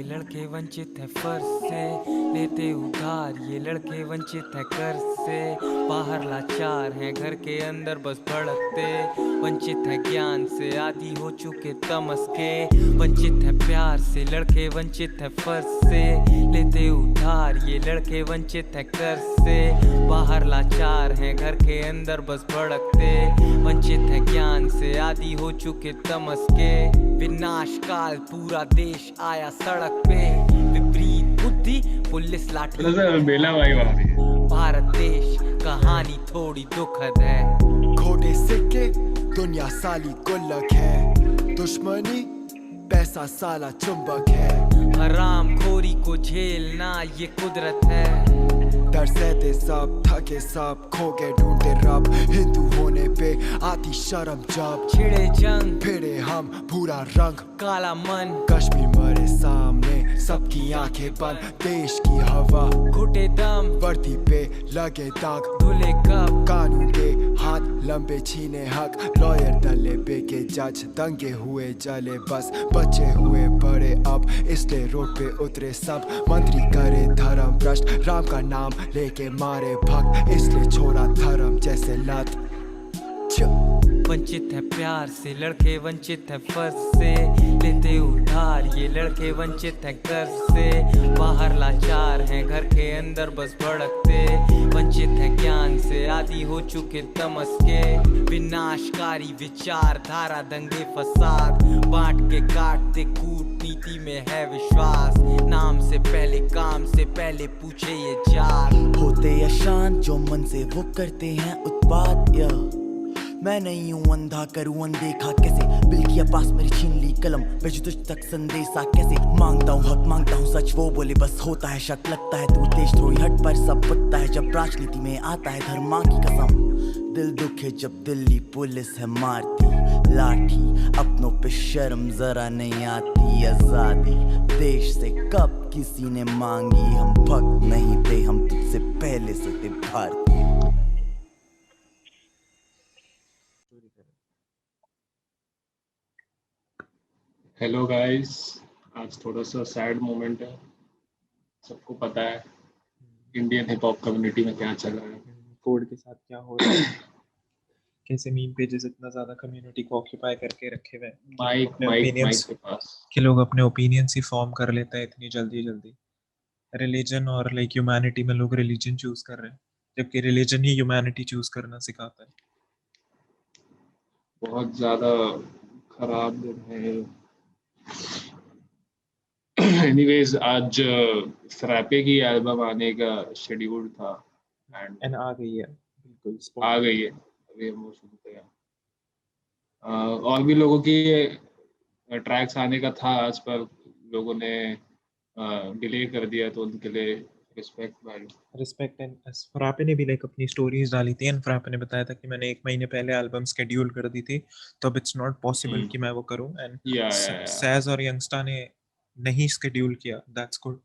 ये लड़के वंचित है फर्ज से, लेते उधार ये लड़के वंचित है कर्ज से। बाहर लाचार हैं, घर के अंदर बस भड़कते, वंचित है ज्ञान से, आदी हो चुके तमस के। वंचित है प्यार से, लड़के वंचित है फर्ज से, लेते उधार ये लड़के वंचित है कर्ज से। बाहर लाचार हैं, घर के अंदर बस भड़कते, वंचित है ज्ञान से, आदी हो चुके तमस के। विनाश काल पूरा देश आया सड़क पे, विपरीत बुद्धि पुलिस लाठी। बेला भाई भारत देश कहानी थोड़ी दुखद है। खोटे सिक्के दुनिया साली गुल्लक है, दुश्मनी पैसा साला चुंबक है। हराम खोरी को झेलना ये कुदरत है। डर सहते सब, थके सब, खो के ढूंढते रब। हिंदू होने पे आती शर्म जब छिड़े जंग फिरे हम भूरा रंग, काला मन। कश्मीर मरे सामने सबकी आंखें बंद, देश की हवा घुटे दम, वर्दी पे लगे दाग, धुले कब। कानून के हाथ लंबे छीने हक, लॉयर डले बेके जज, दंगे हुए जले बस, बचे हुए बड़े अब इसलिए रोड पे उतरे सब। मंत्री करे धर्म भ्रष्ट, राम का नाम लेके मारे भक्त, इसलिए छोड़ा धर्म जैसे लत। वंचित है प्यार से, लड़के वंचित है फर्ज से, लेते उधार ये लड़के वंचित है कर्ज से। बाहर लाचार हैं, घर के अंदर बस भड़कते, वंचित है ज्ञान से, आदी हो चुके तमस के। विनाशकारी विचारधारा, दंगे फसाद, बांट के काटते, कूटनीति में है विश्वास। नाम से पहले काम से पहले पूछे ये जार। होते या शांत जो मन से वो करते हैं उत्पात। या मैं नहीं हूँ अंधा, करूँ अनदेखा कैसे। बिल किया पास मेरी छीन ली कलम, भेजू तुझ तक संदेशा कैसे। मांगता हूँ हक, मांगता हूँ सच, वो बोले बस होता है शक। लगता है तू देश थोड़ी हट पर सब पकता है, जब राजनीति में आता है धर्म माँ की कसम। दिल दुखे जब दिल्ली पुलिस है मारती लाठी, अपनों पे शर्म जरा नहीं आती। आजादी देश से कब किसी ने मांगी, हम भक्त नहीं थे, हम तुझसे पहले से थे भारतीय। हेलो गाइस, आज थोड़ा सा सैड मोमेंट है। सबको पता है इंडियन हिप हॉप कम्युनिटी में क्या चल रहा है, कोड के साथ क्या हो रहा है, कैसे मीम पेजेस इतना ज्यादा कम्युनिटी को ऑक्यूपाई करके रखे हुए हैं माइक के पास कि लोग अपने ओपिनियंस ही फॉर्म कर लेते हैं इतनी जल्दी जल्दी। रिलीजन और लाइक ह्यूमैनिटी में लोग रिलीजन चूज कर रहे हैं, जबकि रिलीजन ही ह्यूमैनिटी चूज करना सिखाता है। बहुत ज़्यादा खराब दिन है। एनीवेज, आज फ्रैपे की एल्बम आने का शेड्यूल था एंड आ गई है, बिल्कुल आ गई है। अभी हम वो सुनते हैं। और भी लोगों की ट्रैक्स आने का था आज, पर लोगों ने डिले कर दिया, तो उनके लिए रिस्पेक्ट भाई। रिस्पेक्ट। एंड फ्रैपे ने भी लाइक अपनी स्टोरीज डाली थी, एंड फ्रैपे ने बताया था कि मैंने 1 महीने पहले एल्बम शेड्यूल कर दी थी, तो अब इट्स नॉट पॉसिबल कि मैं वो करूं। एंड सैज और यंगस्टा ने नहीं शेड्यूल किया, दैट्स गुड।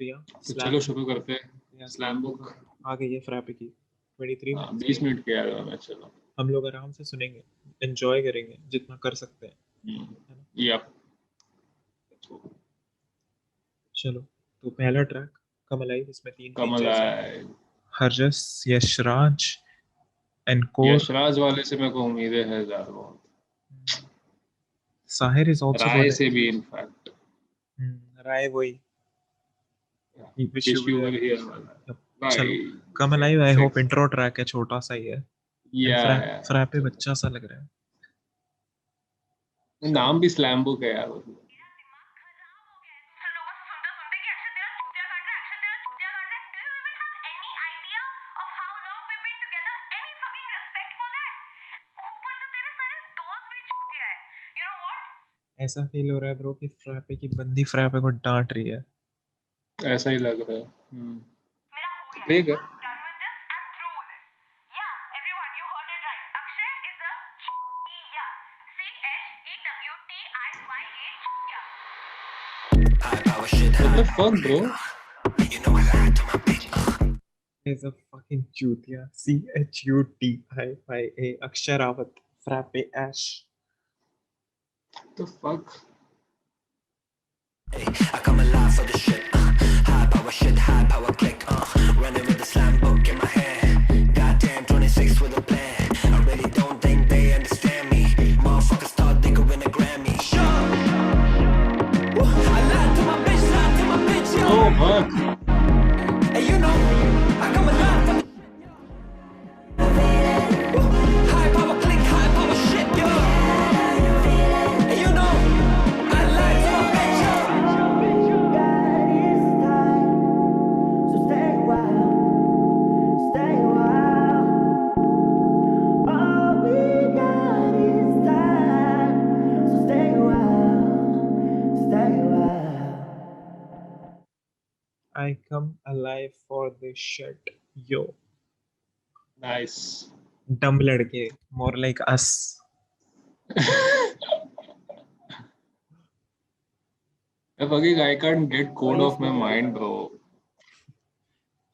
तो चलो शुरू करते हैं। स्लैम बुक आ गई है फ्रैपे की 23 मिनट 20 मिनट के एल्बम है। चलो हम लोग आराम से सुनेंगे, एंजॉय करेंगे जितना कर सकते हैं। यप, चलो तो पहला ट्रैक कमल आई, इसमें 3 कमल आई। हरजस, यशराज एंड कोर। यशराज वाले से मेरे को उम्मीदें है ज़्यादा बहुत। साहिर इज आल्सो राय से भी इनफैक्ट राय वही चलो कमल आई। आई होप इंट्रो ट्रैक है, छोटा सा ही है। फ्रैपे बच्चा सा लग रहा है। नाम भी स्लैम बुक है यार। ऐसा फील हो रहा है ब्रो कि फ्रैपे की बंदी फ्रैपे को डांट रही है। ऐसा ही लग रहा है। ठीक है। What the fuck, bro? Is a fucking chutiya. CHUTIYA. Aksharawat. Frappe Ash. The fuck? I come alive for the shit. High power shit, high power click. Running with the slam book in my hand. Goddamn 26 with a plan. I really don't think they understand me. Motherfuckers start thinking win a Grammy. I lied to my bitch, yo. Oh fuck. And you know, I come alive for the high power click, high power shit, yo. And you know, I lied to my bitch, yo. So stay a while, stay a while. All we got is time. So stay a while, stay a while. I come alive for this shit, yo. Nice. Dumb लड़के, more like us. Fucking I can't get code off my mind, bro.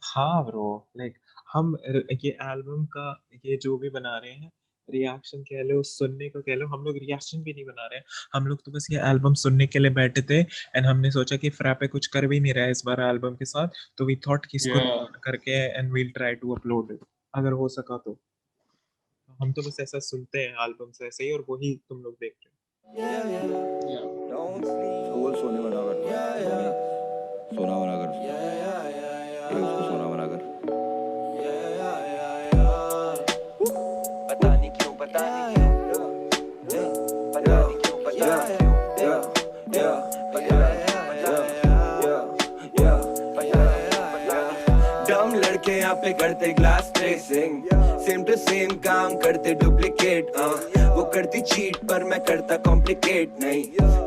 हाँ bro, like हम ये album का ये जो भी बना रहे हैं, रिएक्शन कह लो, सुनने को कह लो, हम लोग रिएक्शन भी नहीं बना रहे हैं, हम लोग तो बस ये एल्बम सुनने के लिए बैठे थे एंड हमने सोचा कि फ्रैपे कुछ कर भी नहीं रहा है इस बार एल्बम के साथ, तो वी थॉट कि इसको Yeah. करके and we'll try to upload it अगर हो सका तो हम तो बस ऐसा सुनते हैं एल्बम से ऐसे ही और वही तुम लोग देख रहे Yeah. बोल सोने बना कर सोना बना कर उसको सोना बना कर पता नहीं क्यों पता नहीं क्यों पता नहीं क्यों पता नहीं क्यों डम लड़के यहाँ पे करते glass tracing same to same काम करते डुप्लीकेट वो करती चीट पर मैं करता कॉम्प्लिकेट नहीं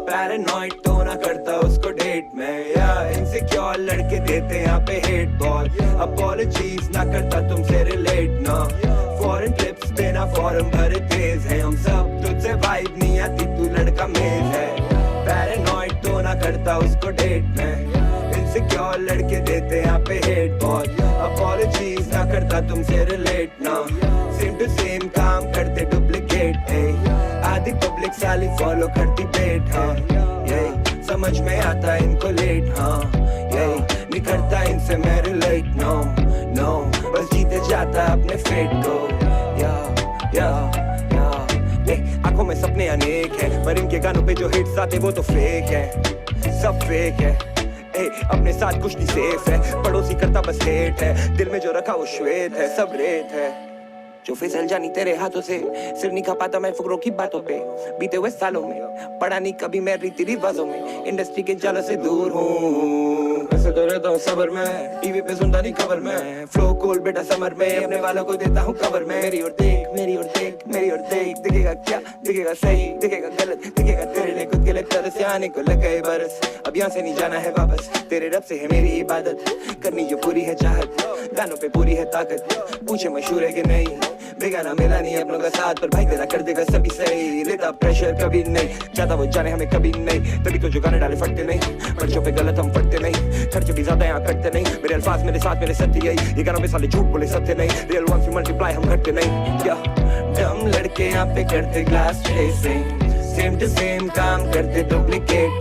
पैरानॉइड तो ना करता उसको डेट में या इनसिक्योर लड़के देते यहाँ पे हेट बॉल अपॉलजीज ना करता तुमसे रिलेट ना फॉरेन ट्रिप्स पे ना फॉरम भरे तेज है हम सब तुझसे वाइब नहीं आती तू लड़का मेज है पैरानॉइड तो ना करता उसको डेट में इनसिक्योर लड़के देते यहाँ पे हेट बॉल अपॉलजीज ना करता तुमसे रिलेट ना सेम टू सेम काम करते डुप्लीकेट आधी पब्लिक साली फॉलो करती बेट यही समझ में आता इनको लेट यही नहीं करता इनसे मैं रिलेट नो बस जीते जाता अपने फेट को या आंखों में सपने अनेक हैं पर इनके गानों पे जो हिट्स आते वो तो फेक है सब फेक है अपने साथ कुछ नहीं सेफ है पड़ोसी करता बस हेट है दिल में जो रखा वो श्वेत है सब रेत है जो फिसल जानी तेरे हाथों से सिर नहीं खा पाता मैं फुकरों की बातों पे बीते हुए सालों में पढ़ा नहीं कभी मैं रीति रिवाजों में इंडस्ट्री के जालों से दूर हूँ ऐसे तो रहता हूँ सबर में टीवी पे सुनता नहीं खबर में फ्लो कूल बेटा समर में अपने वालों को देता हूँ कवर में मेरी ओर देख मेरी ओर देख मेरी ओर देख दिखेगा क्या दिखेगा सही दिखेगा गलत दिखेगा तेरे लिए खुद के लिए तरस से आने को लग गए बरस अब यहाँ से नहीं जाना है वापस तेरे रब से है मेरी इबादत करनी जो पूरी है चाहत गानों पे पूरी है ताकत पूछे मशहूर है कि नहीं बेगाना मिला नहीं अपनों का साथ पर भाई तेरा कर देगा सभी सही लेता प्रेशर कभी नहीं चाहता वो जाने हमें कभी नहीं तभी तो जो गाने डाले फटते नहीं पर्चों पे गलत हम फटते नहीं खर्चे भी ज्यादा यहाँ करते नहीं मेरे अल्फाज मेरे साथ मेरे सत्य यही ये गानों में साले झूठ बोले सत्य नहीं रियल वन से मल्टीप्लाई हम करते नहीं क्या डम लड़के यहाँ पे करते glass tracing same to same काम करते डुप्लीकेट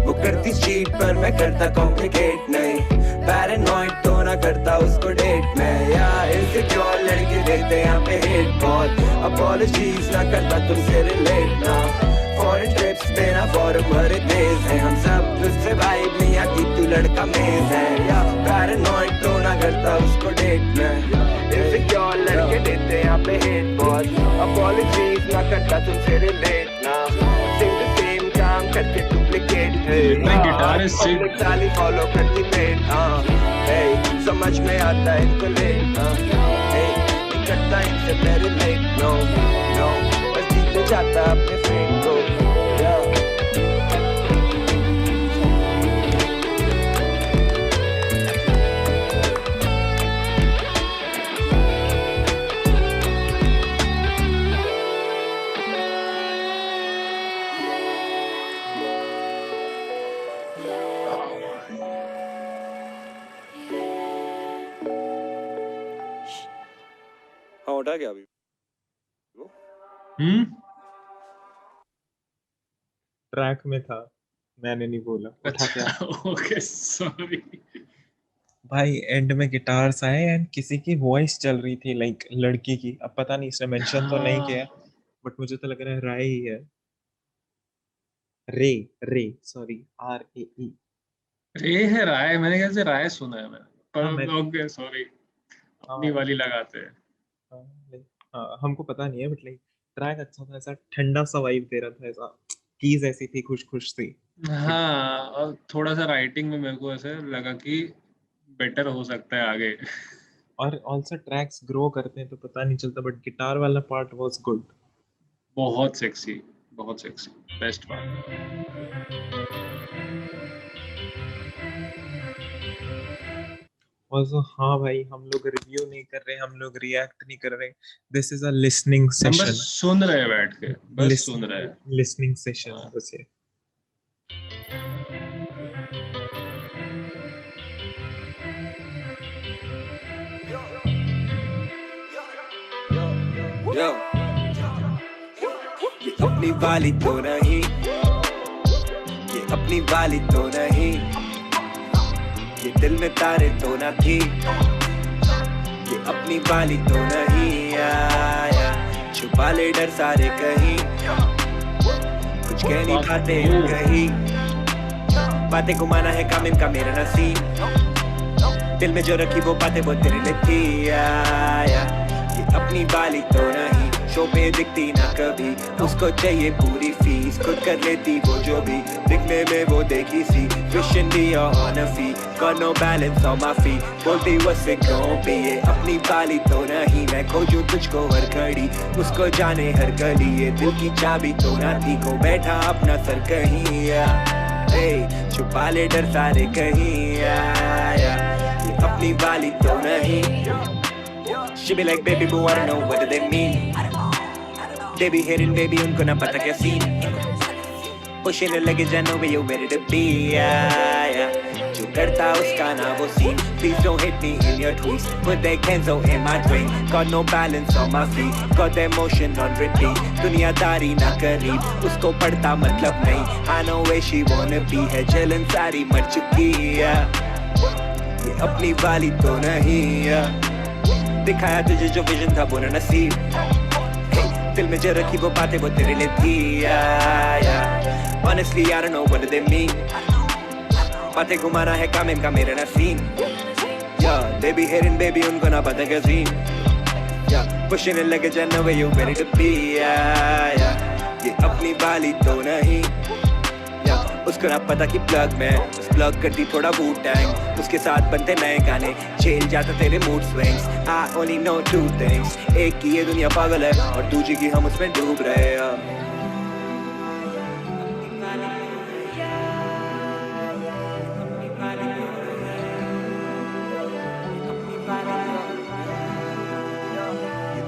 वो करती चीट पर मैं करता कॉम्प्लिकेट नहीं पैरानॉइड तो ना करता उसको डेट में या इनसिक्योर लड़के देते यहाँ पे हेट बॉल अपॉलजीज ना करता तुमसे रिलेट ना फॉरेन ट्रिप्स पे ना फॉरम भरे तेज है हम सब तुझसे वाइब नहीं आती तू लड़का मेज है या पैरानॉइड तो ना करता उसको डेट में इनसिक्योर लड़के देते यहाँ पे हेट बॉल अपॉलजीज ना करता तुमसे रिलेट ना सेम टू सेम काम करते डुप्लीकेट फॉलो करती पेट समझ में आता है इनको लेट नहीं करता इनसे मैं रिलेट नो बस जीते जाता अपने फ्रेंड को हाँ उठा गया अभी ट्रैक में था, मैंने नहीं बोला। उठा क्या ओके सॉरी। भाई एंड में गिटार्स आए एंड किसी की वॉइस चल रही थी लाइक लड़की की। अब पता नहीं, इसने मेंशन तो नहीं किया बट मुझे तो लग रहा है राय ही है। रे रे सॉरी RAE। रे है राय, मैंने कैसे राय सुना है मैंने, हाँ, पर ओके सॉरी, अपनी वाली लगाते हैं। हाँ, हमको पता नहीं है बट लाइक ट्रैक अच्छा था, ऐसा ठंडा सा वाइब दे रहा था, ऐसा कीज ऐसी थी खुश खुश सी। हाँ, और थोड़ा सा राइटिंग में मेरे को ऐसे लगा कि बेटर हो सकता है आगे। और ऑल्सो ट्रैक्स ग्रो करते हैं तो पता नहीं चलता, बट गिटार वाला पार्ट वाज गुड। बहुत सेक्सी, बेस्ट पार्ट। ऑल्सो हाँ भाई, हम लोग रिव्यू नहीं कर रहे, हम लोग रिएक्ट नहीं कर रहे, दिस इज अ लिसनिंग हम सेशन। बस सुन रहे हैं बैठ के, बस सुन रहे हैं। लिसनिंग सेशन बस ये। Yo. ये अपनी वाली तो नहीं, ये अपनी वाली तो नहीं, ये दिल में तारे तो ना थी, ये अपनी वाली तो नहीं। आया छुपा ले डर सारे कहीं, कुछ कह नहीं पाते कहीं, बातें घुमाना है काम इनका मेरा नसीब, दिल में जो रखी वो बातें वो तेरे लिए थी। आया ये अपनी वाली तो नहीं, शो पे दिखती ना कभी, उसको चाहिए पूरी फीस, खुद कर लेती वो जो भी, दिखने में वो देखी सी, विशिंग दी ऑन अ फी, got no balance on my feet, बोलती what's it gon' be। ये अपनी वाली तो नहीं, मैं खोजूं तुझको हर घड़ी, उसको जाने हर गली, ये दिल की चाबी तो ना थी, को बैठा अपना सर कहीं। छुपा ले डर सारे कहीं। आया ये अपनी वाली तो नहीं। She be like baby boo, I don't know what do they mean, they be hating baby उनको ना पता क्या scene, pushing the luggage I know where you ready to be। जो करता उसका ना वो scene, please don't hit me in your tweets, put that Kenzo in my drink, got no balance on my feet, got that motion on repeat, दुनियादारी ना करीब, उसको पढ़ता मतलब नहीं, I know where she wanna be, है जलन सारी मर चुकी है, ये अपनी वाली तो नहीं। दिखाया तुझे जो विजन था वो ना नसीब, दिल में जो रखी वो बातें वो तेरे लिए थी। Honestly I don't know what do they mean, बातें घुमाना है काम इनका मेरा नसीब, they be hating baby उनको ना पता क्या scene, pushing it like a jet where you ready to be। ये अपनी वाली तो नहीं, उसको ना पता कि प्लग में उस प्लग करती थोड़ा वू टैंग, उसके साथ बनते नए गाने, झेल जाता तेरे mood swings. I only know two things, एक की ये दुनिया पागल है और दूसरी की हम उसमें डूब रहे हैं।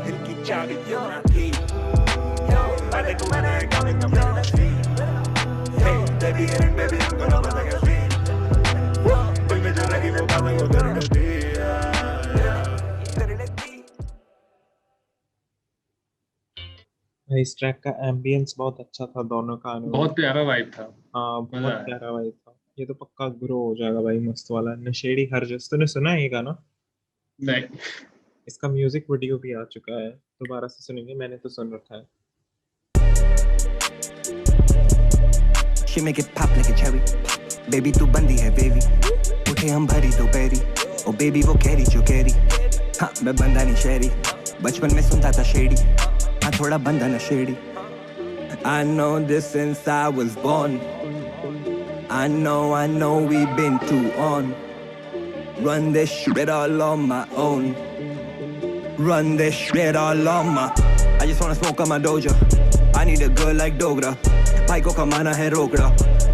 दिल की चाबी तो ना थी, बातें घुमाना है काम इनका मेरा नसीब, baby hating baby उनको ना पता क्या scene, दिल में जो रखी वो बातें वो तेरे लिए थी। इस ट्रैक का एम्बियंस बहुत अच्छा था, दोनों का बहुत प्यारा वाइब था। हाँ बहुत प्यारा वाइब था। ये तो पक्का ग्रो हो जाएगा भाई, मस्त वाला। नशेड़ी हरजस, तूने सुना है ये गाना? नहीं। इसका म्यूजिक वीडियो भी आ चुका है, दोबारा से सुनेंगे, मैंने तो सुन रखा है। She make it pop like a cherry, baby तू बंदी है baby, उठे हम भरी दोपहरी, ओ baby वो कैरी जो कैरी, हाँ मैं बंदा नहीं शहरी, बचपन में सुनता था शेडी, हाँ थोड़ा बंदा नशेड़ी। I know this since I was born, I know we've been too on, run this shit all on my own, run this shit all on my, I just wanna smoke on my doja, I need a girl like Dogra, भाई को कमाना है रोकड़ा,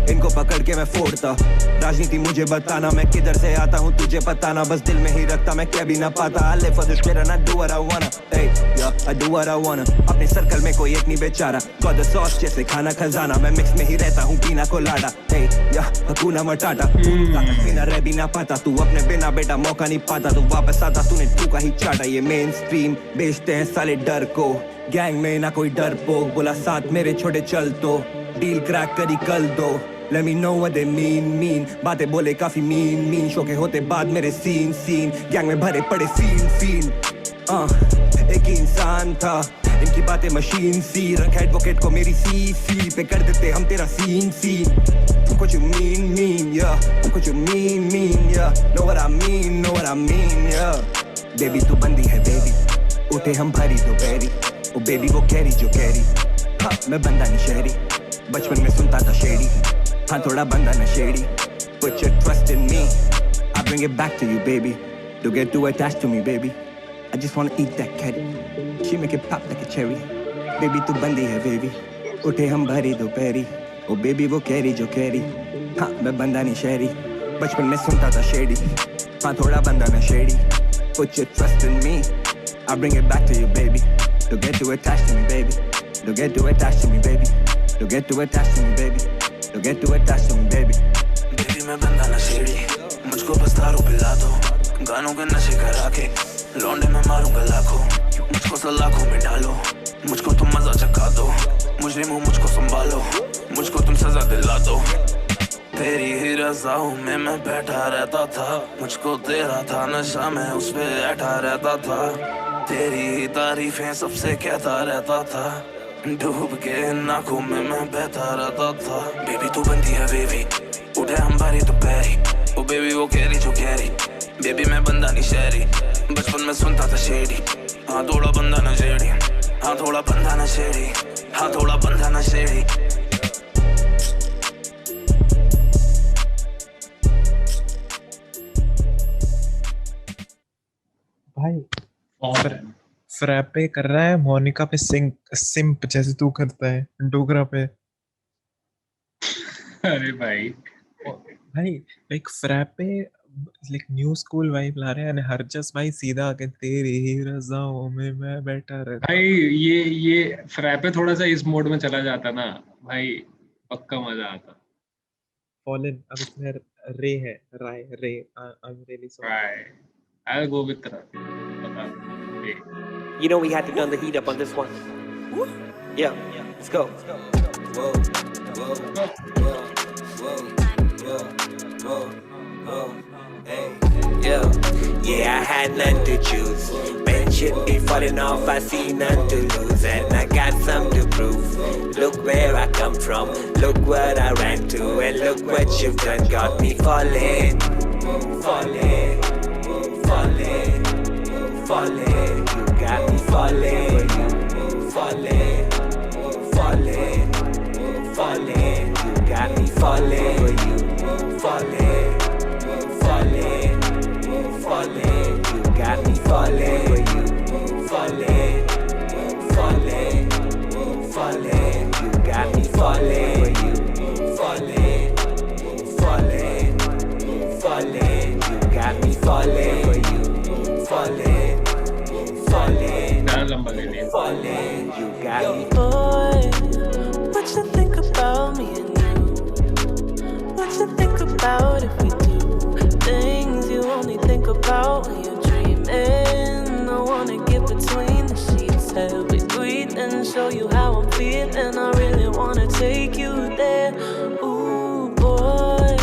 इनको पकड़ के मैं फोड़ता, राजनीति मुझे बताना, मैं किधर से आता हूँ तुझे बताना, बस दिल में ही रखता मैं क्या भी ना पाता। I live for this shit and I do what I wanna, hey, yeah, I do what I wanna, अपने सर्कल में कोई एक नहीं बेचारा, got the sauce जैसे खाना खजाना, मैं मिक्स में ही रहता हूँ पीना को लाडा, hey, yeah, हकूना मटाटा, बिना रह भी ना पाता, तू अपने बिना बेटा मौका नहीं पाता, तू वापस आता तूने थूका ही चाटा, ये मेन स्ट्रीम बेचते हैं साले डर को, गैंग में ना कोई डर पोक, बोला साथ मेरे छोटे चल तो डील क्रैक करी कल दो। Let me know what they mean बातें बोले काफी मीन शो के होते बाद मेरे सीन गैंग में भरे पड़े सीन एक ही इंसान था, इनकी बातें मशीन सी। रख एडवोकेट को मेरी सी पे कर देते हम तेरा scene What you mean yeah, what you mean yeah, know what I mean yeah। Baby तू बंदी है बेबी, उठे हम भरी दोपहरी, ओ बेबी वो कैरी जो कैरी। हाँ मैं बंदा नहीं शहरी, बचपन में सुनता था शेडी, हाँ थोड़ा बंदा नशेड़ी। Put your trust in me, I bring it back to you baby, don't get too attached to me baby, I just wanna eat that caddy, she make it pop like a cherry। Baby तू बंदी है baby, उठे हम भरी दोपहरी, ओ baby वो carry जो carry. हाँ मैं बंदा नहीं शहरी, बचपन में सुनता था शेडी, हाँ थोड़ा बंदा नशेड़ी। Put your trust in me, I bring it back to you baby, don't get too attached to me baby, don't get too attached to me baby, don't get too attached to me baby, don't get too attached to me baby। Baby मैं बंदा नशेड़ी, मुझको बस दारू पिला दो, गानों के नशे करा के लौंडे में मारूंगा लाखों, मुझको सलाखों में डालो, मुझको तुम मजा चखा दो, मुजरिम हूँ मुझको संभालो, मुझको तुम सजा दिला दो। तेरी ही रज़ाओं में मैं बैठा रहता था, मुझको तेरा था नशा मैं उस पे बैठा रहता था, तेरी ही तारीफें सबसे कहता रहता था, डूब के नाकों में मैं बहता रहता था। बेबी तू बंदी है बेबी, उठे हम भारी दोपहरी, ओ बेबी वो कैरी जो कैरी। बेबी मैं बंदा नहीं शहरी, बचपन में सुनता था शेडी, हाँ थोड़ा बंदा नशेड़ी, हाँ थोड़ा बंदा नशेड़ी, हाँ थोड़ा बंदा नशेड़ी। भाई फ्रैपे कर रहा है मोनिका पे सिंप जैसे तू करता है डोगरा पे। अरे भाई like frappe like new school vibe ला रहे हैं। हरजस भाई सीधा आके तेरी ही रज़ाओं में मैं बैठा रहता। भाई ये फ्रैपे थोड़ा सा इस मोड में चला जाता ना भाई, पक्का मजा आता। फॉलन अब इसमें रे है, राय रे। I am really sorry. I'll go with Ray. You know we had to turn the heat up on this one. Yeah, let's go. Whoa, whoa, whoa, whoa, whoa, whoa, hey. Yeah, I had none to choose. Man, shit be falling off, I see none to lose, and I got some to prove. Look where I come from, look what I ran to, and look what you've done, got me falling, falling. Falling, falling, you got me falling, falling, falling, falling, you got me falling, falling, falling, falling, you got me falling, falling, falling, falling, you got me falling, falling, falling, falling, you got me falling. Falling, falling, you got me. Boy, what you think about me and you? What you think about if we do things you only think about when you're dreaming? I wanna get between the sheets, have it breathe and show you how I'm feeling. I really wanna take you there. Ooh, boy,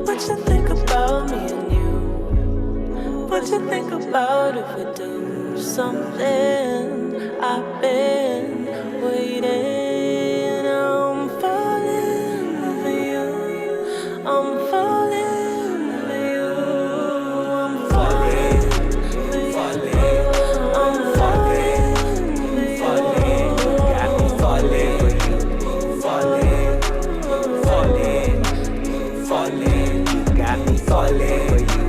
what you think about me and you? What you think about if we do something? I've been waiting. I'm falling for you. I'm falling for you. I'm falling for you. I'm falling for you. Got me falling for you. Falling, falling, falling. You got me falling for you.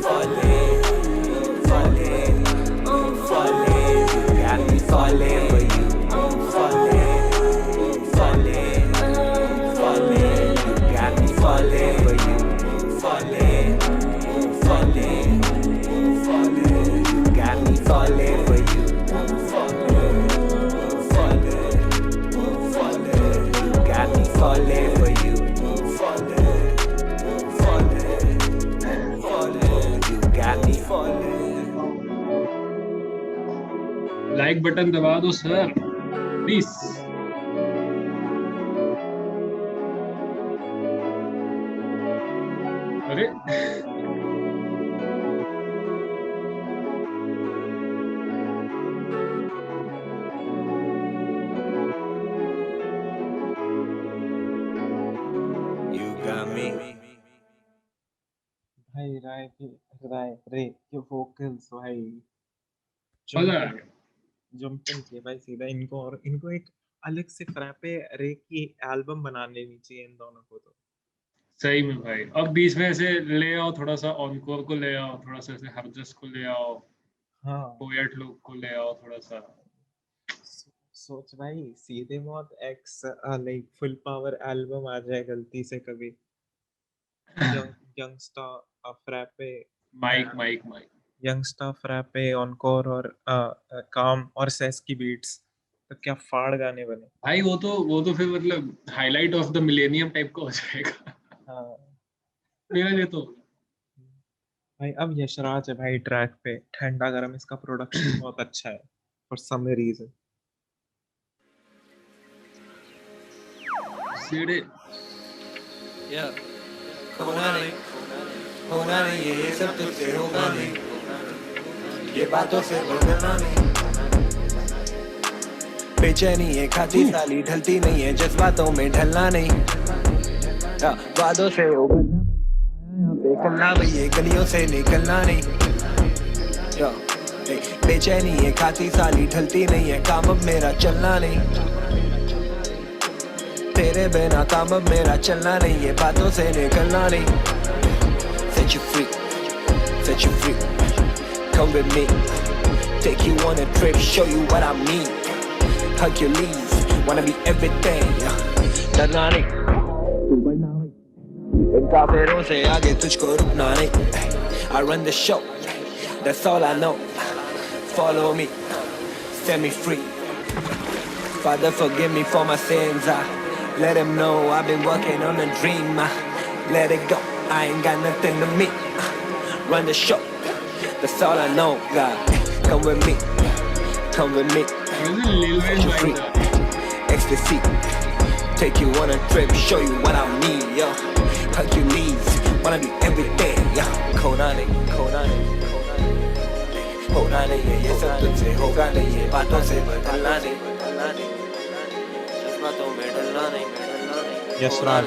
Falling, falling, falling, you got me falling for you. Falling, falling, falling, you got me falling for you. Falling, falling, falling, you got me falling for you. Falling, falling, falling, you got me falling for you. Falling for you, falling, falling, like button दबा दो sir please. अरे भाई रे के vocals भाई मजा आ jumping गया। Jumping किए भाई सीधा इनको, और इनको एक अलग से फ्रैपे रे की एल्बम बना लेनी चाहिए इन दोनों को तो। सही में भाई, अब बीच में ऐसे ले आओ, थोड़ा सा ऑनकोर को ले आओ, थोड़ा सा ऐसे हरजस को ले आओ, हाँ पोएट लोग को ले आओ थोड़ा सा। सोच भाई सीधे मौत एक्स लाइक फुल पावर एल्बम आ जाए गलती से कभी। Youngsta frappe mic youngsta frappe encore और काम और सेस की बीट्स, तो क्या फाड़ गाने बने भाई। वो तो फिर मतलब highlight of the millennium type का हो जाएगा। हाँ मेरा ये तो भाई। अब यशराज है भाई ट्रैक पे, ठंडा गरम, इसका प्रोडक्शन बहुत अच्छा है फॉर सम रीजन। सीढ़े होना नहीं ये सब तुझसे होगा नहीं, ये बातों से बदलना नहीं। बेचैनी है खाती साली ढलती नहीं है, जज्बातों में ढलना नहीं। वादों से निकलना भैया, गलियों से निकलना नहीं। बेचैनी है खाती साली ढलती नहीं है, काम अब मेरा चलना नहीं। तेरे बिना काम अब मेरा चलना नहीं है, बातों से निकलना नहीं। Set you free, set you free. Come with me, take you on a trip, show you what I mean. Hercules, wanna be everything. डरना नहीं, तू बढ़ना नहीं, इन काफिरों से आगे तुझको रुकना नहीं। I run the show, that's all I know. Follow me, set me free. Father, forgive me for my sins. I let him know I've been working on a dream. I let it go, I ain't got nothing to me. Run the show, that's all I know. God, come with me, come with me. Set you free, ecstasy. Take you on a trip, show you what I mean, yo. Hercules, wanna be everything, yo. Konani, Konani, होना नहीं है ये सब तुझसे होगा नहीं, ये बातों से बदलना नहीं, जज्बातों में ढलना नहीं। यशराज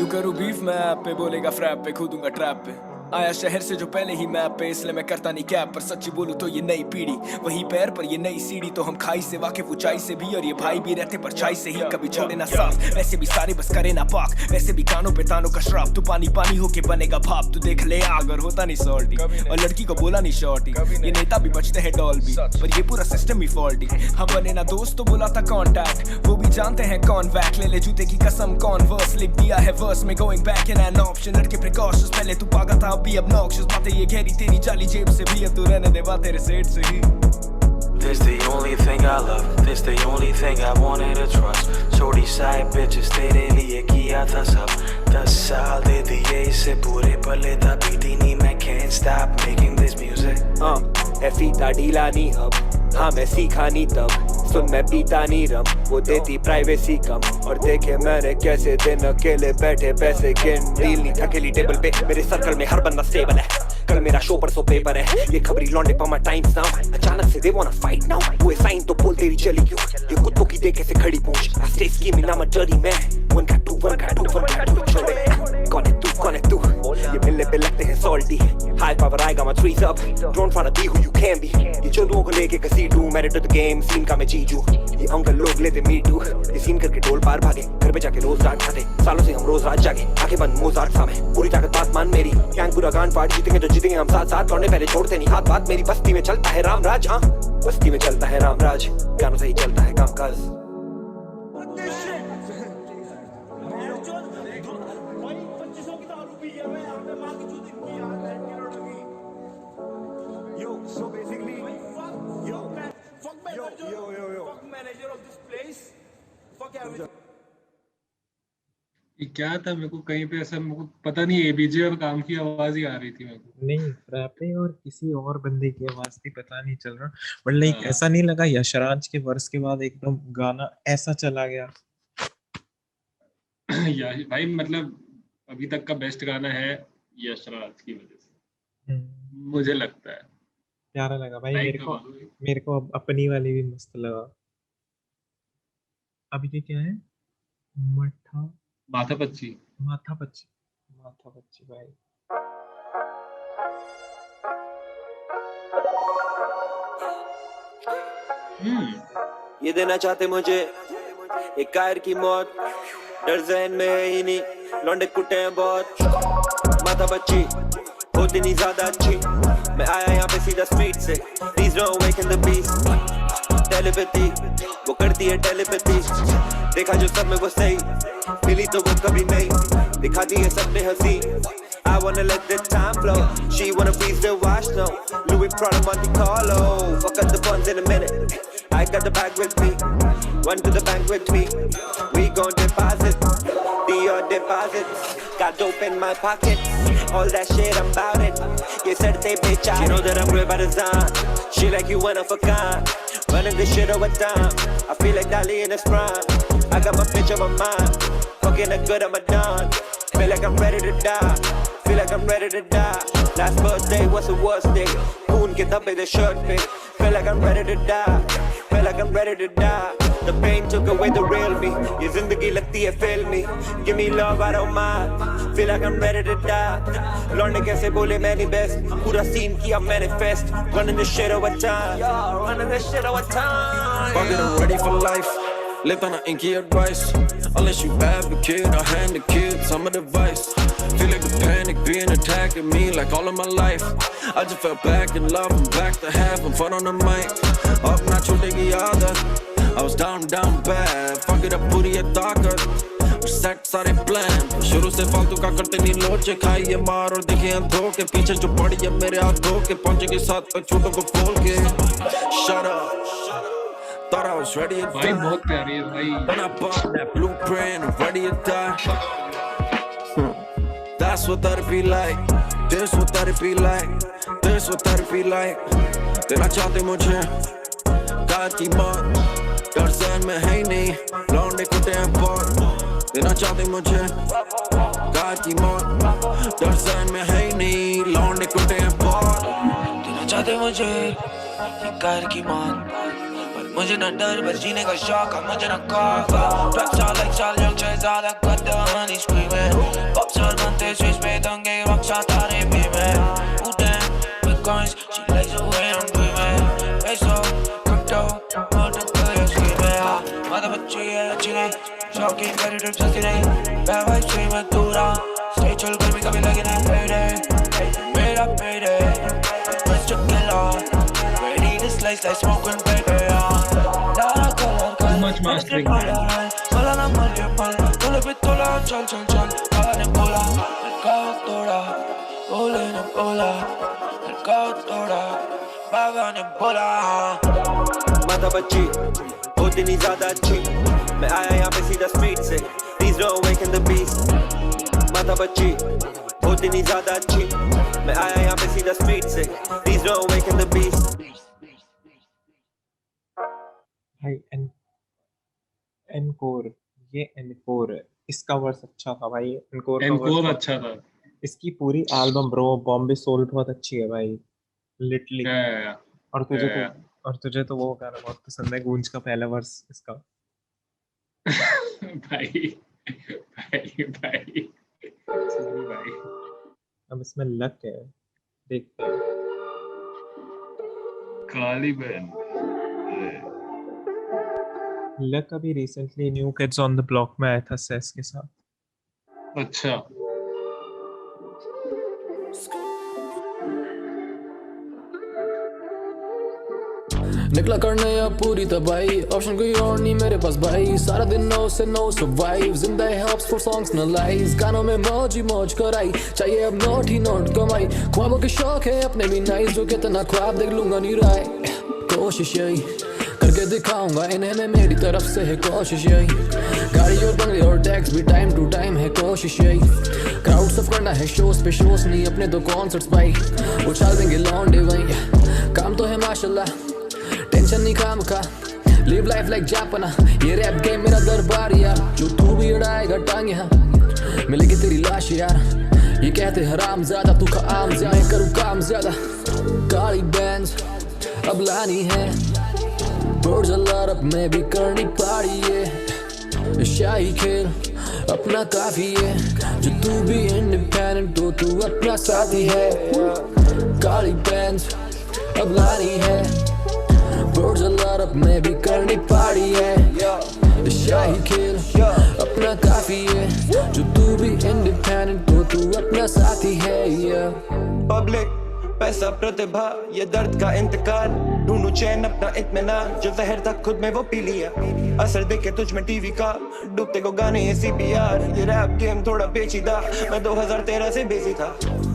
यू करूँ बीफ मैं ऐप पे, बोलेगा फ्रैप पे, कूदूंगा ट्रैप पे। आया शहर से जो पहले ही मैप पे, इसलिए मैं करता नहीं कैप पर। सच्ची बोलूं तो ये नई पीढ़ी वही पैर पर, ये नई सीढ़ी तो हम खाई से वाकिफ, ऊंचाई से भी, और ये भाई भी रहते परछाई से ही। कभी छोड़े ना साफ, वैसे भी सारे बस करे ना पाक, वैसे भी कानों पे तानों का श्राप। तू पानी पानी होके बनेगा भाप, तू देख ले आग और होता नहीं सॉल्टी, और लड़की को बोला नहीं शॉर्टी। ये नेता भी बचते हैं डॉल्बी, पर ये पूरा सिस्टम ही फॉल्टी। हम बने ना दोस्त तो बोला था कॉन्टैक्ट, वो भी जानते हैं कौन वैक। ले ले जूते की कसम, कौन वर्स लिख दिया है वर्स में, going back in an option. लड़के प्रिकॉशंस, पहले तू पागल था अभी अब नॉक्शस। बातें ये गहरी तेरी जाली जेब से भी, अब तू रहने दे बात तेरे सेठ से ही। This the only thing I love, this the only thing I wanted to trust. छोड़ी side bitches तेरे लिए किया था सब, 10 साल दे दिए इसे पूरे पर लेता पीती नहीं मैं, can't stop making this music. ऐसी ढीला नहीं अब, हाँ मैं सीखा नहीं तब। सुन मैं पीता नहीं रम, वो देती प्राइवेसी कम। और देखे मैंने कैसे दिन अकेले बैठे पैसे गिन, डील नहीं थकेली टेबल पे, मेरे सर्कल में हर बंदा स्टेबल है। कल मेरा शो परसों पेपर है, ये खबरी लौंडे पर माय टाइम्स नाउ। अचानक से दे वांना फाइट नाउ, वो साइन तो बोल तेरी चली क्यों, ये कुत्तों की देखे से खड़ी पूंछ। I stay scheming, I'm a dirty man, one got two छोड़े। कौन है तू, ये मिलने पे लगते हैं सॉल्टी। हाई पावर आएगा मैं threes up, don't try to be who you can be. ये चोदुओं को लेके कसीटू, married to the game, scene का मैं जीजू। ये अंकल लोग लेते मी टू, ये सीन करके ढोल पार भागे, घर पे जाके रोज रात खाते। सालों से हम रोज रात जागे, आंखें बंद मोजार्ट सा मैं, पूरी ताकत बात मान मेरी। गैंग पूरा गांड फाड़, जीतेंगे तो जीतेंगे हम साथ साथ, लौटने पहले छोड़ते नहीं हाथ बात। मेरी बस्ती में चलता है रामराज, हाँ बस्ती में चलता है रामराज, गानों से ही चलता है कामकाज। ये क्या था, मेरे को कहीं पे ऐसा, मेरे को पता नहीं, एबीजे और काम की आवाज ही आ रही थी मेरे को। नहीं, फ्रैपे और किसी और बंदे की आवाज थी, पता नहीं चल रहा, बट लाइक ऐसा नहीं लगा यशराज के वर्स के बाद एकदम गाना ऐसा चला गया। यार भाई मतलब अभी तक का बेस्ट गाना है यशराज की वजह से, मुझे लगता है। प्यारा लगा भाई मेरे को अपनी वाली भी मस्त लगा। अभी ये क्या है? माथा पच्ची भाई। ये देना चाहते मुझे एक कायर की मौत, डर ज़हन में है ही नहीं, लौंडे कुटे हैं बहुत, माथा बच्ची होती नहीं ज्यादा अच्छी, मैं आया यहाँ पे सीधा स्ट्रीट से, please don't awaken the beast, telepathy वो करती है टेलीपैथी, देखा जो सब में वो सही, मिली तो वो कभी नहीं, दिखाती है सब में हंसी, I wanna let the time flow, she wanna freeze the watch now, Louis Prada Monte Carlo, fuck up the funds in a minute, I got the bag with me, run to the bank with me, we gon' deposit, the deposit, got dope in my pocket, all that shit I'm bout it, you said they bitch out, you know that I'm real by design, she like you one of a kind, running this shit over time, I feel like Dali in his prime, I got my bitch on my mind, fucking a good I'm a don, feel like I'm ready to die, feel like I'm ready to die, last birthday was the worst day, Poon get up in the shirt fit, feel like I'm ready to die, feel like I'm ready to die, the pain took away the real me, ye zindagi lagti hai fail me, give me love I don't mind, feel like I'm ready to die, lorne kaise bole main nahi best, pura scene kiya manifest, running this shit over time, running this shit over time, fuck it I'm ready for life, live on an inky advice, unless you advocate or hand the kids some advice, feel like the panic being attacked at me like all of my life, I just fell back in love, I'm back to having fun on the mic, up na chutegi aadat, I was down bad, fuck it up पूरी है ताकत, set सारे plan, शुरू से फालतू का करते नहीं लोचे, खाइए मार और देखे अंधों के पीछे जो पड़ी है मेरे हाथों के, पहुंचेगी साथ पे छोटों को खोल के, shut up, thought I was ready to die, भाई बहुत प्यारी है भाई, when I bought that blueprint, I'm ready to die, that's what therapy like, this what therapy like, this what therapy like, देना चाहते मुझे कार की मौत, डर ज़हन में है नहीं, लौंडे कुटे हैं बहुत, देना चाहते मुझे कार की मौत, डर ज़हन में है नहीं, लौंडे कुटे हैं बहुत, देना चाहते मुझे कार की मौत, पर मुझे न डर बस जीने का शौक है, मुझे न खौफ, ट्रैक चाल एक चाल जो ज़्यादा got the honey screaming, pop star बनते स्विच पे दंगे रक्षा तारे भी में, ooh damn, bitcoins, she likes the way I'm dreaming, peso, crypto, माता बच्ची है अच्छी नहीं, शौकीन मेरी ट्रिप सस्ती नहीं, मैं भाई स्ट्रीम में दूरा, स्टे चल गर्मी कभी लगी नहीं, payday, मेरा payday, Mr. Killer, ready to slice like smoking baby, Lara colour much mastering, मला ना मरिए पल, तोले पे तोला, चल चल चल, आने बोला, लड़का तोड़ा, बोले न बोला, लड़का तोड़ा, बाबा ने बोला, माथा बच्ची होती नहीं ज्यादा अच्छी, मैं आया यहाँ पे सीधा स्ट्रीट से, please don't awaken the beast, माथा बच्ची होती नहीं ज्यादा अच्छी, मैं आया यहाँ पे सीधा स्ट्रीट से, please don't awaken the beast. भाई एनकोर, ये एनकोर है, इसका वर्स अच्छा था भाई, एनकोर अच्छा था, इसकी पूरी एल्बम ब्रो बॉम्बे सोल बहुत अच्छी है भाई, लिटरली, और तुझे तो वो गाना बहुत पसंद है, गूंज का पहला वर्स इसका, भाई अब इसमें लक है, देखते हैं, काली बहन, लक अभी recently new kids on the block में आया था सेस के साथ, अच्छा, निकला करने या पूरी तबाही, ऑप्शन कोई और नहीं मेरे पास भाई, सारा दिन नो से नो सर्वाइव, जिंदा हेल्प्स फॉर सॉन्ग्स न लाइज, गानों में मौज ही मौज कराई, चाहिए अब नोट ही नोट कमाई, ख्वाबों के शौक है अपने भी नाइस, जो कितना ख्वाब देख लूंगा नहीं राय, कोशिश यही करके दिखाऊंगा इन्हें मैं, मेरी तरफ से है कोशिश यही। गाड़ी और बंगले और टैक्स भी टाइम टू टाइम है कोशिश यही। क्राउड सब करना है शोज पे शोज नहीं अपने तो कॉन्सर्ट्स भाई, उछाल देंगे लौंडे वहीं। काम तो है माशाल्लाह, टेंशन नहीं काम का, लिव लाइफ लाइक जापना, ये रैप गेम मेरा दरबार यार। जो तू भी उड़ाएगा टांग यहाँ मिलेगी तेरी लाश यार। ये कहते हराम ज्यादा तू का आम ज्यादा, मैं करूँ काम ज्यादा। काली बैंड्स अब लानी है, बर्ड्स अलर्ट में भी करनी पारी है। शाही खेल अपना काफी है, जो तू भी इंडिपेंडेंट तो तू अपना साथी है। काली बैंड्स अब लानी है, बर्ड्स अलर्ट में भी करनी पारी है। शाही खेल अपना काफी है, जो तू भी इंडिपेंडेंट तो तू अपना साथी है। पब्लिक पैसा प्रतिभा ये दर्द का इंतकाल, ढूंढू चैन अपना इत्मीनान, जो जहर था खुद में वो पी लिया। असर देखे तुझ में टीवी का, डूबते को गाने ये CPR। ये रैप गेम थोड़ा पेचीदा, मैं 2013 से बिजी था,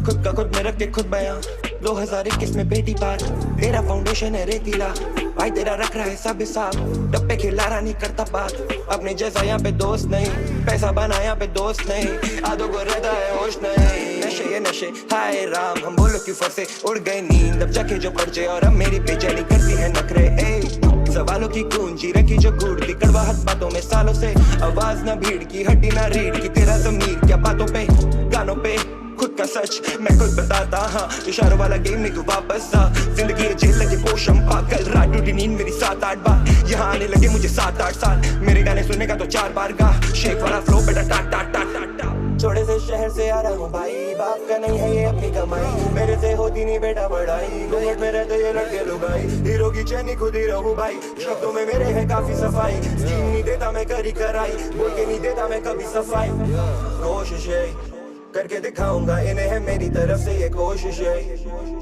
खुद का खुद में रख के खुद बयां। 2021 में बेटी पार, तेरा फाउंडेशन है रेतीला, भाई तेरा रख रहा है सब हिसाब। डब्बे खिलारा नहीं करता बात, अपने जैसा यहाँ पे दोस्त नहीं, पैसा बना यहाँ पे दोस्त नहीं, आधों को रहता है होश नहीं। नशे ये नशे हाय राम, हम बोलो क्यों फंसे, उड़ गई नींद अब जाके जो पर्चे, और अब मेरी बेचैनी करती है नखरे। सवालों की कुंजी रखी जो गूढ़ती, कड़वाहट बातों में सालों से, आवाज ना भीड़ की हड्डी ना रीढ़ की, तेरा ज़मीर क्या बातों पे गानों पे, खुद का सच मैं खुद बताता। हाँ इशारों वाला गेम नहीं तू वापस आ, जिंदगी है जेल लगे पोषम पा। कल रात टूटी नींद मेरी 7-8 बार, यहाँ आने लगे मुझे 7-8 साल। मेरे गाने सुनने का तो 4 बार गा, शेख वाला फ्लो बेटा टा टा टा टा टा। छोटे से शहर से आ रहा हूँ भाई, बाप का नहीं है ये अपनी कमाई, मेरे से होती नहीं बेटा बड़ाई, घूंघट में रहते ये लड़के लुगाई, हीरो की चैनी खुद ही रहूँ भाई, शब्दों में मेरे है काफी सफाई, स्कीम नहीं देता मैं करी कराई, बोल के नहीं देता मैं कभी सफाई। कोशिश है करके दिखाऊंगा इन्हें, है मेरी तरफ से ये कोशिश है।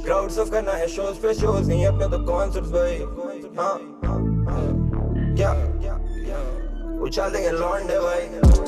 क्राउड सर्व करना है शोज पे शोज नहीं अपने तो कॉन्सर्ट्स भाई। हाँ क्या उछाल देंगे लौंडे भाई।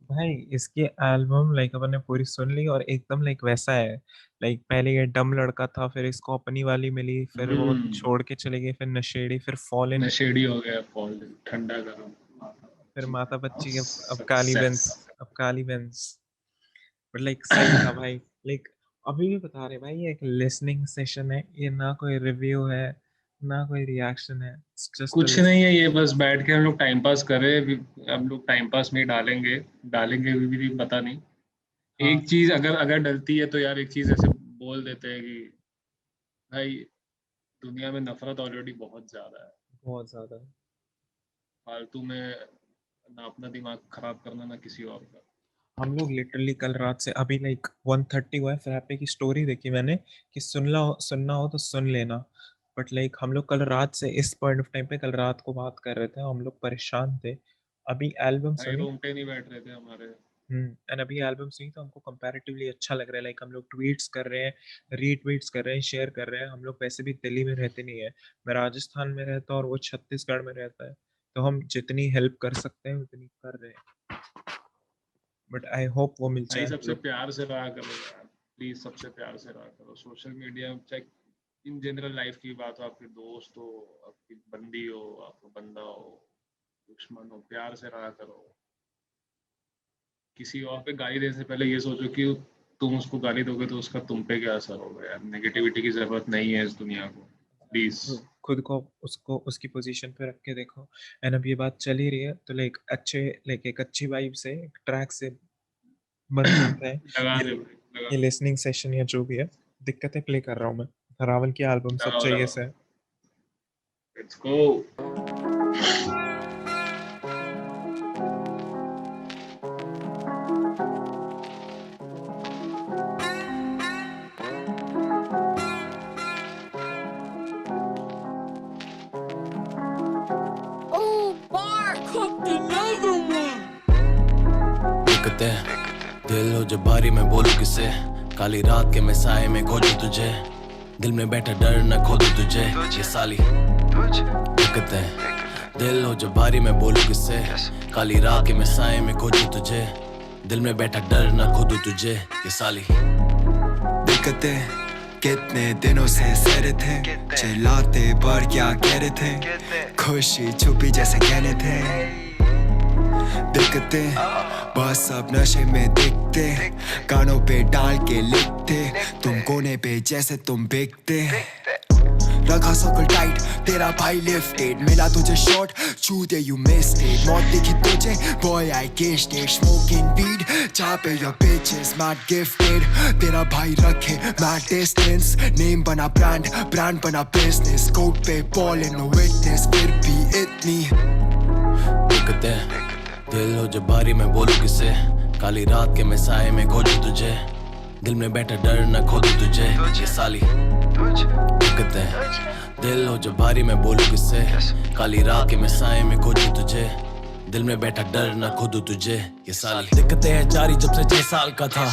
भाई इसकी एल्बम लाइक अपन ने पूरी सुन ली और एकदम लाइक वैसा है, लाइक पहले ये डम लड़का था, फिर इसको अपनी वाली मिली, फिर वो छोड़ के चले गए, फिर नशेड़ी, फिर फॉलन, नशेड़ी हो गया, फॉलन ठंडा गरम, फिर माता बच्ची, अब काली बेंस, अब काली बेंस। बट लाइक सही था भाई। लाइक अभी भी बता रहे भाई, ये एक लिसनिंग सेशन है, ये ना कोई रिव्यू है ना कोई रिएक्शन है, कुछ नहीं है, ये बस बैठ के हम लोग टाइम पास कर रहे हैं। हम लोग टाइम पास में डालेंगे भी पता नहीं। हाँ। एक चीज अगर डलती है तो यार एक चीज ऐसे बोल देते हैं कि भाई दुनिया में नफरत ऑलरेडी बहुत ज्यादा है, फालतू में ना अपना दिमाग खराब करना ना किसी और का। हम लोग लिटरली कल रात से अभी लाइक 1:30 हुआ है, फ्रैपे की स्टोरी देखी मैंने कि सुनना हो तो सुन लेना। बट लाइक हम लोग कल रात से इस पॉइंट ऑफ टाइम पे कल रात को बात कर रहे थे, हम लोग परेशान थे। अभी एल्बम सुनी, रूम पे नहीं बैठ रहे थे हमारे, एंड अभी एल्बम सुनी तो हमको कंपैरेटिवली अच्छा लग रहा है। लाइक हम लोग ट्वीट्स कर रहे हैं, रीट्वीट्स कर रहे हैं, शेयर कर रहे हैं। हम लोग वैसे भी दिल्ली में रहते नहीं है, मैं राजस्थान में रहता और वो छत्तीसगढ़ में रहता है, तो हम जितनी हेल्प कर सकते हैं उतनी कर रहे हैं। बट आई होप वो मिल जाए। सबसे प्यार से रहा करो यार, प्लीज सबसे प्यार से रहा करो। सोशल मीडिया चाहे इन जनरल लाइफ की बात हो, आपके दोस्त हो, आपकी बंदी हो, आपका बंदा हो, दुश्मन हो, प्यार से रहा करो। किसी और पे गाली देने से पहले ये सोचो कि तुम उसको गाली दोगे तो उसका तुम पे क्या असर होगा। यार नेगेटिविटी की जरूरत नहीं है इस दुनिया को, प्लीज खुद को उसकी पोजीशन पे रख के देखो। एंड अब ये बात चल ही रही है तो लाइक एक अच्छी वाइब से एक ट्रैक से बन सकता है ये लिसनिंग सेशन या जो भी है। दिक्कतें प्ले कर रहा हूँ मैं, रावल की एल्बम सब चाहिए से। Let's go. दिक्कतें दिल हो जब भारी मैं बोलूं किसे काली रात के मैं साए में खोजूं तुझे दिल में बैठा डर न खोदूं तुझे ये साली दिक्कतें दिल हो जब भारी मैं बोलूं किसे काली रात के मैं साए में खोजूं तुझे दिल में बैठा डर न खोदूं तुझे ये साली दिक्कतें कितने दिनों से सह थे चिल्लाते पर क्या कह रहे थे खुशी छुपी जैसे कहने थे दिक्कतें बस अब नशे में दिखते कानों पे डाल के लिखते तुम कोने पे जैसे तुम बिकते रखा सर्कल टाइट तेरा भाई लिफ्टेड मिला तुझे शॉट चूते यू मिस्ड इट मौत दिखी तुझे boy I guessed it smoking weed चापे योर bitches mad gifted तेरा भाई रखे mad distance नेम बना ब्रांड ब्रांड बना बिजनेस कोट पे बॉल इन विटनेस फिर भी इतनी दिक्कतें दिल हो जब भारी मैं बोलूं किसे काली रात के मैं साए में खोजूं तुझे दिल में बैठा डर न खोदूं तुझे ये साली दिक्कतें दिल हो जब भारी मैं बोलूं किसे काली रात के मैं साए में खोजूं तुझे दिल में बैठा डर न खोदूं तुझे ये साली दिक्कतें हैं जारी जब से 6 साल का था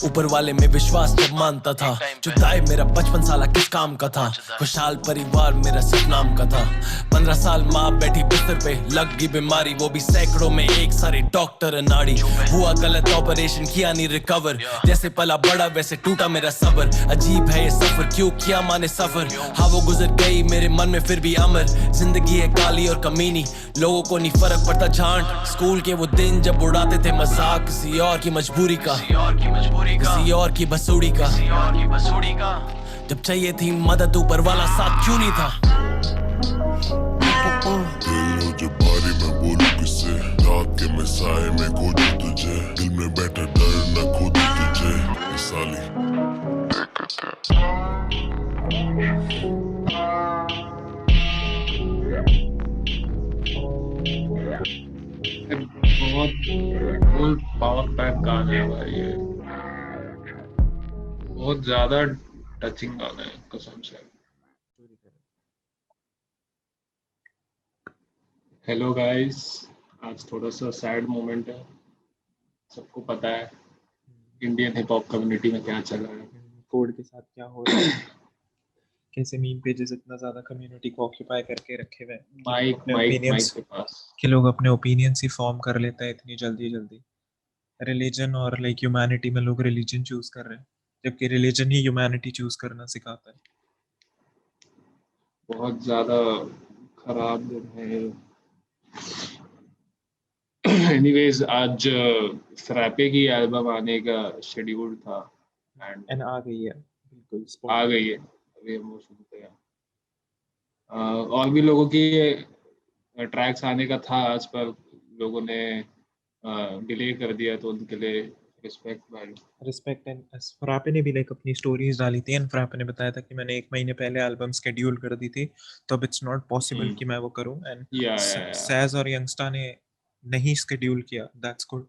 ऊपर वाले में विश्वास जब मानता था जुदाई मेरा 55 साल किस काम का था खुशहाल परिवार मेरा सपनाम का था 15 साल माँ बैठी बिस्तर पे लग गई बीमारी वो भी सैकड़ों में एक सारे डॉक्टर अनाड़ी हुआ गलत ऑपरेशन किया नहीं रिकवर जैसे पला बड़ा वैसे टूटा मेरा सबर अजीब है ये सफर क्यों किया माने सफर हाँ वो गुजर गई मेरे मन में फिर भी अमर जिंदगी है काली और कमीनी लोगों को नहीं फर्क पड़ता झांट स्कूल के वो दिन जब उड़ाते थे मजाक किसी और की मजबूरी का किसी और की बसूड़ी का जब चाहिए थी मदद ऊपर वाला साथ क्यों नहीं था दिल हो जब बारी में बोलूं किससे रात के मैं साए में खोजूं तुझे दिल में बैठा डर न खोदूं तुझे ये साली बहुत फुल पावर पैक गाना है भाई ये बहुत ज्यादा टचिंग गाना है कसम से हेलो गाइस आज थोड़ा सा सैड मोमेंट है सबको पता है इंडियन हिप हॉप कम्युनिटी में क्या चल रहा है कोड के साथ क्या हो रहा है कैसे मीम पेजेस इतना ज्यादा कम्युनिटी को ऑक्यूपाई करके रखे हुए हैं माइक के पास कि लोग अपने ओपिनियंस ही फॉर्म कर लेते हैं इतनी जल्दी रिलीजन और लाइक ह्यूमैनिटी में लोग रिलीजन चूज कर रहे हैं जबकि रिलीजन ही ह्यूमैनिटी चूज करना सिखाता है बहुत ज्यादा खराब दिन है एनीवेज आज फ्रैपे की एल्बम आने का शेड्यूल था एंड आ गई है बिल्कुल आ गई है अभी हम वो सुनते हैं और भी लोगों की ट्रैक्स आने का था आज पर लोगों ने डिले कर दिया तो उनके लिए रिस्पेक्ट एंड फ्रैपे ने भी लाइक अपनी स्टोरीज डाली थी एंड फ्रैपे ने बताया था कि मैंने 1 महीने पहले एल्बम स्केड्यूल कर दी थी तो अब इट्स नॉट पॉसिबल कि मैं वो करूं एंड सैज और यंगस्टा ने नहीं स्केड्यूल किया दैट्स गुड